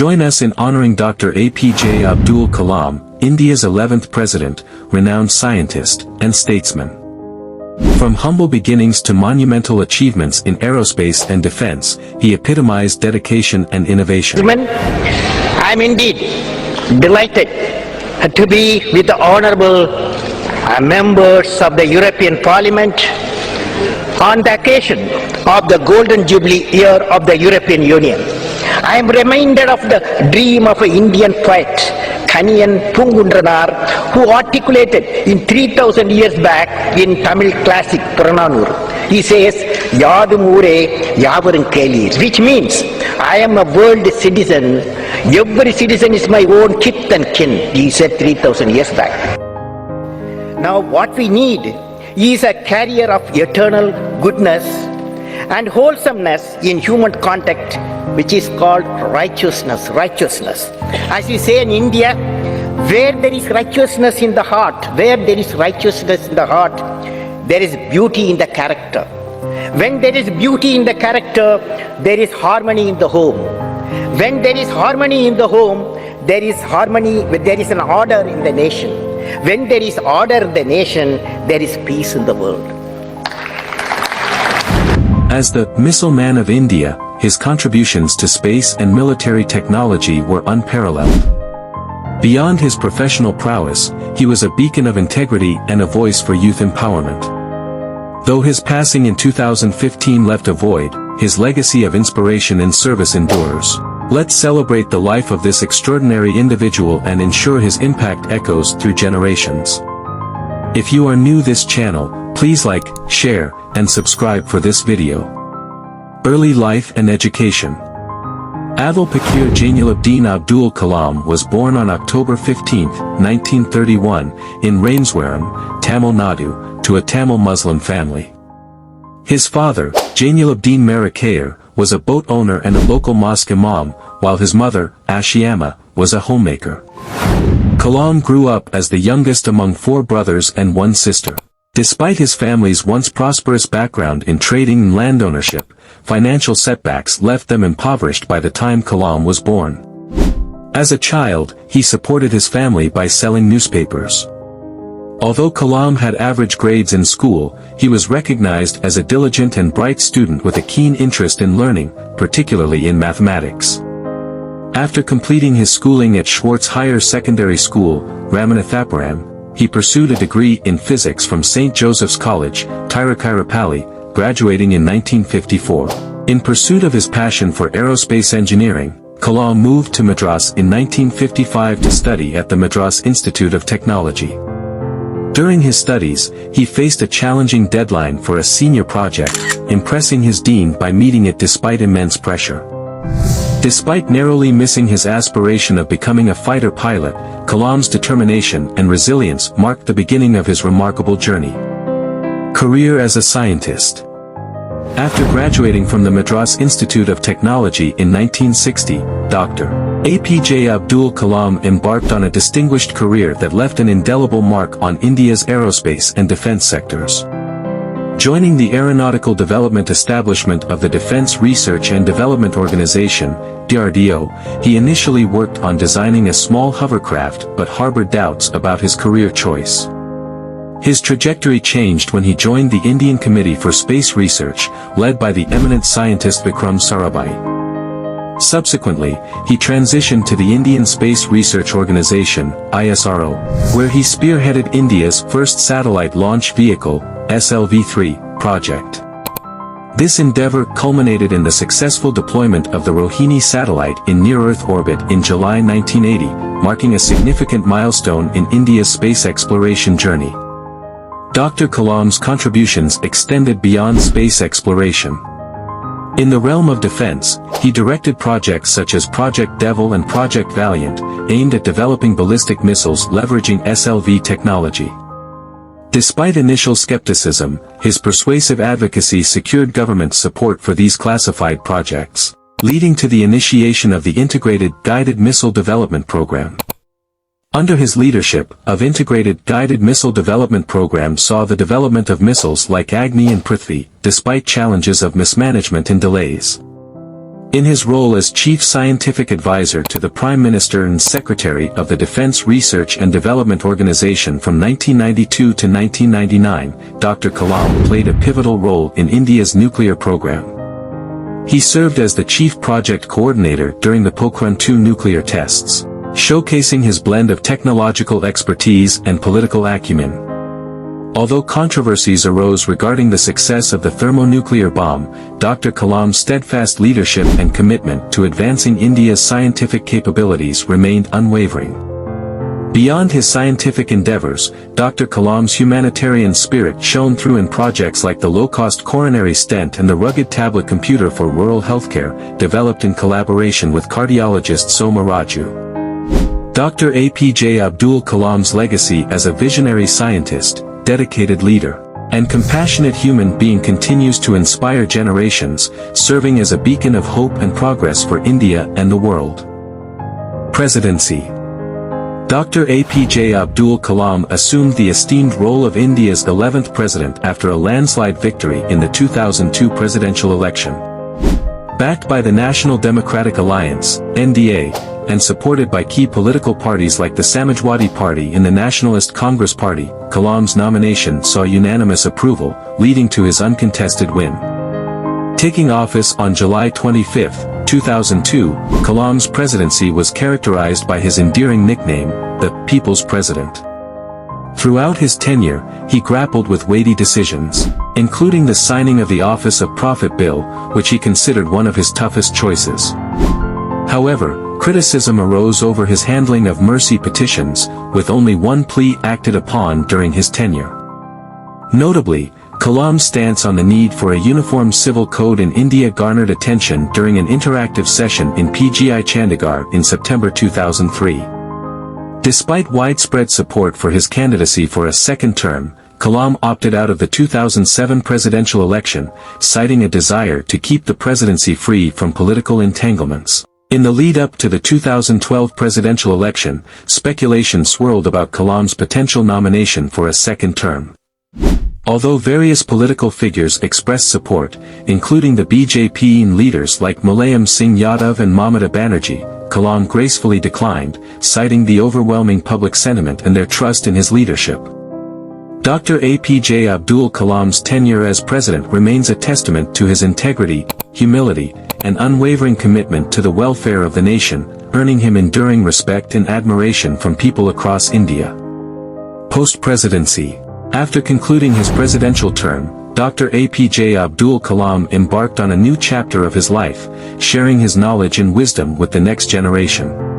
Join us in honoring Dr. APJ Abdul Kalam, India's 11th president, renowned scientist and statesman. From humble beginnings to monumental achievements in aerospace and defense, he epitomized dedication and innovation. I am indeed delighted to be with the honorable members of the European Parliament on the occasion of the Golden Jubilee year of the European Union. I am reminded of the dream of an Indian poet, Kaniyan Pungundranar, who articulated in 3000 years back in Tamil classic Purananur. He says, Yadum Ure Yavarum Kelir, which means, I am a world citizen, every citizen is my own kith and kin, he said 3000 years back. Now what we need is a carrier of eternal goodness and wholesomeness in human contact, which is called righteousness. As we say in India, where there is righteousness in the heart, there is beauty in the character. When there is beauty in the character, there is harmony in the home. When there is harmony in the home, there is an order in the nation. When there is order in the nation, there is peace in the world. As the missile man of India, his contributions to space and military technology were unparalleled. Beyond his professional prowess, he was a beacon of integrity and a voice for youth empowerment. Though his passing in 2015 left a void, his legacy of inspiration and service endures. Let's celebrate the life of this extraordinary individual and ensure his impact echoes through generations. If you are new to this channel, please like, share, and subscribe for this video. Early life and education. Abdul Kalam Abdul Kalam was born on October 15, 1931, in Rameswaram, Tamil Nadu, to a Tamil Muslim family. His father, Jainuddin Marakayar, was a boat owner and a local mosque imam, while his mother, Ashiama, was a homemaker. Kalam grew up as the youngest among 4 brothers and 1 sister. Despite his family's once prosperous background in trading and land ownership, financial setbacks left them impoverished by the time Kalam was born. As a child, he supported his family by selling newspapers. Although Kalam had average grades in school, he was recognized as a diligent and bright student with a keen interest in learning, particularly in mathematics. After completing his schooling at Schwartz Higher Secondary School, Ramanathapuram, he pursued a degree in physics from St. Joseph's College, Tiruchirappalli, graduating in 1954. In pursuit of his passion for aerospace engineering, Kalam moved to Madras in 1955 to study at the Madras Institute of Technology. During his studies, he faced a challenging deadline for a senior project, impressing his dean by meeting it despite immense pressure. Despite narrowly missing his aspiration of becoming a fighter pilot, Kalam's determination and resilience marked the beginning of his remarkable journey. Career as a scientist. After graduating from the Madras Institute of Technology in 1960, Dr. APJ Abdul Kalam embarked on a distinguished career that left an indelible mark on India's aerospace and defense sectors. Joining the Aeronautical Development Establishment of the Defense Research and Development Organization, DRDO, he initially worked on designing a small hovercraft but harbored doubts about his career choice. His trajectory changed when he joined the Indian Committee for Space Research, led by the eminent scientist Vikram Sarabhai. Subsequently, he transitioned to the Indian Space Research Organisation, ISRO, where he spearheaded India's first satellite launch vehicle, SLV-3, project. This endeavor culminated in the successful deployment of the Rohini satellite in near-Earth orbit in July 1980, marking a significant milestone in India's space exploration journey. Dr. Kalam's contributions extended beyond space exploration. In the realm of defense, he directed projects such as Project Devil and Project Valiant, aimed at developing ballistic missiles leveraging SLV technology. Despite initial skepticism, his persuasive advocacy secured government support for these classified projects, leading to the initiation of the Integrated Guided Missile Development Program. Under his leadership, of Integrated Guided Missile Development Program saw the development of missiles like Agni and Prithvi, despite challenges of mismanagement and delays. In his role as Chief Scientific Advisor to the Prime Minister and Secretary of the Defense Research and Development Organization from 1992 to 1999, Dr. Kalam played a pivotal role in India's nuclear program. He served as the Chief Project Coordinator during the Pokhran II nuclear tests, showcasing his blend of technological expertise and political acumen. Although controversies arose regarding the success of the thermonuclear bomb, Dr. Kalam's steadfast leadership and commitment to advancing India's scientific capabilities remained unwavering. Beyond his scientific endeavors, Dr. Kalam's humanitarian spirit shone through in projects like the low-cost coronary stent and the rugged tablet computer for rural healthcare, developed in collaboration with cardiologist Soma Raju. Dr. APJ Abdul Kalam's legacy as a visionary scientist, dedicated leader, and compassionate human being continues to inspire generations, serving as a beacon of hope and progress for India and the world. Presidency. Dr. APJ Abdul Kalam assumed the esteemed role of India's 11th president after a landslide victory in the 2002 presidential election. Backed by the National Democratic Alliance, NDA, and supported by key political parties like the Samajwadi Party and the Nationalist Congress Party, Kalam's nomination saw unanimous approval, leading to his uncontested win. Taking office on July 25, 2002, Kalam's presidency was characterized by his endearing nickname, the People's President. Throughout his tenure, he grappled with weighty decisions, including the signing of the Office of Prophet Bill, which he considered one of his toughest choices. However, criticism arose over his handling of mercy petitions, with only one plea acted upon during his tenure. Notably, Kalam's stance on the need for a uniform civil code in India garnered attention during an interactive session in PGI Chandigarh in September 2003. Despite widespread support for his candidacy for a second term, Kalam opted out of the 2007 presidential election, citing a desire to keep the presidency free from political entanglements. In the lead-up to the 2012 presidential election, speculation swirled about Kalam's potential nomination for a second term. Although various political figures expressed support, including the BJP leaders like Mulayam Singh Yadav and Mamata Banerjee, Kalam gracefully declined, citing the overwhelming public sentiment and their trust in his leadership. Dr. APJ Abdul Kalam's tenure as president remains a testament to his integrity, humility, and unwavering commitment to the welfare of the nation, earning him enduring respect and admiration from people across India. Post-presidency. After concluding his presidential term, Dr. APJ Abdul Kalam embarked on a new chapter of his life, sharing his knowledge and wisdom with the next generation.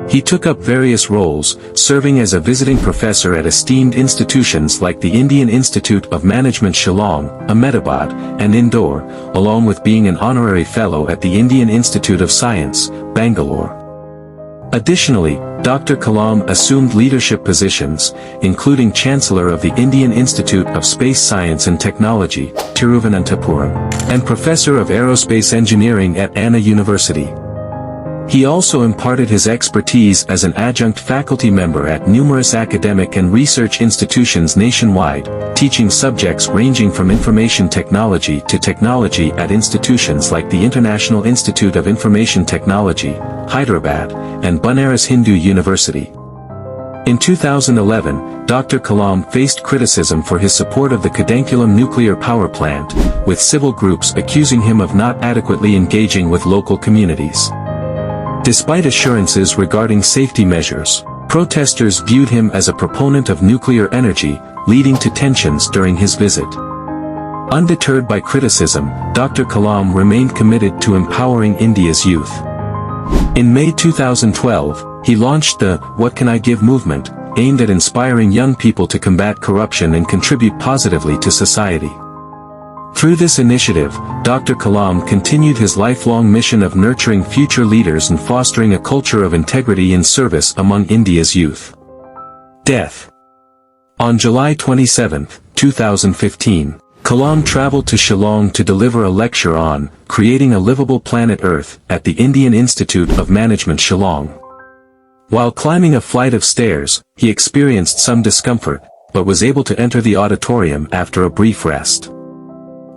He took up various roles, serving as a visiting professor at esteemed institutions like the Indian Institute of Management Shillong, Ahmedabad, and Indore, along with being an honorary fellow at the Indian Institute of Science, Bangalore. Additionally, Dr. Kalam assumed leadership positions, including Chancellor of the Indian Institute of Space Science and Technology, Tiruvananthapuram, and Professor of Aerospace Engineering at Anna University. He also imparted his expertise as an adjunct faculty member at numerous academic and research institutions nationwide, teaching subjects ranging from information technology to technology at institutions like the International Institute of Information Technology, Hyderabad, and Banaras Hindu University. In 2011, Dr. Kalam faced criticism for his support of the Kudankulam nuclear power plant, with civil groups accusing him of not adequately engaging with local communities. Despite assurances regarding safety measures, protesters viewed him as a proponent of nuclear energy, leading to tensions during his visit. Undeterred by criticism, Dr. Kalam remained committed to empowering India's youth. In May 2012, he launched the What Can I Give movement, aimed at inspiring young people to combat corruption and contribute positively to society. Through this initiative, Dr. Kalam continued his lifelong mission of nurturing future leaders and fostering a culture of integrity and service among India's youth. Death. On July 27, 2015, Kalam traveled to Shillong to deliver a lecture on Creating a Livable Planet Earth at the Indian Institute of Management Shillong. While climbing a flight of stairs, he experienced some discomfort, but was able to enter the auditorium after a brief rest.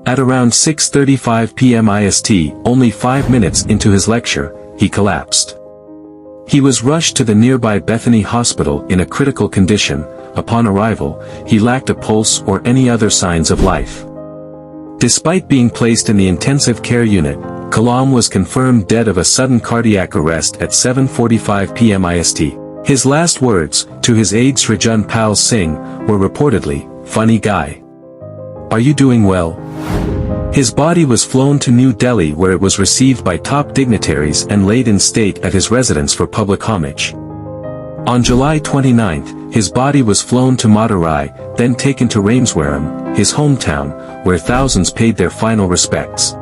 At around 6:35 p.m. IST, only 5 minutes into his lecture, he collapsed. He was rushed to the nearby Bethany Hospital in a critical condition. Upon arrival, he lacked a pulse or any other signs of life. Despite being placed in the intensive care unit, Kalam was confirmed dead of a sudden cardiac arrest at 7:45 p.m. IST. His last words, to his aide Srijan Pal Singh, were reportedly, "Funny guy. Are you doing well?" His body was flown to New Delhi where it was received by top dignitaries and laid in state at his residence for public homage. On July 29, his body was flown to Madurai, then taken to Rameswaram, his hometown, where thousands paid their final respects.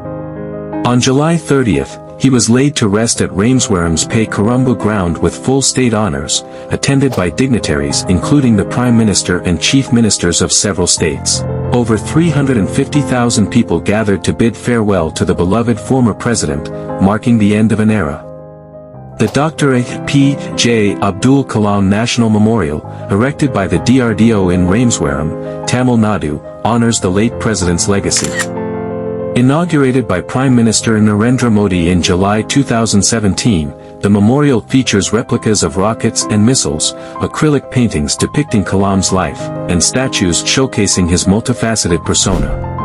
On July 30, he was laid to rest at Rameswaram's Pay Karumbu ground with full state honors, attended by dignitaries including the Prime Minister and Chief Ministers of several states. Over 350,000 people gathered to bid farewell to the beloved former president, marking the end of an era. The Dr. APJ Abdul Kalam National Memorial, erected by the DRDO in Rameswaram, Tamil Nadu, honors the late president's legacy. Inaugurated by Prime Minister Narendra Modi in July 2017, the memorial features replicas of rockets and missiles, acrylic paintings depicting Kalam's life, and statues showcasing his multifaceted persona.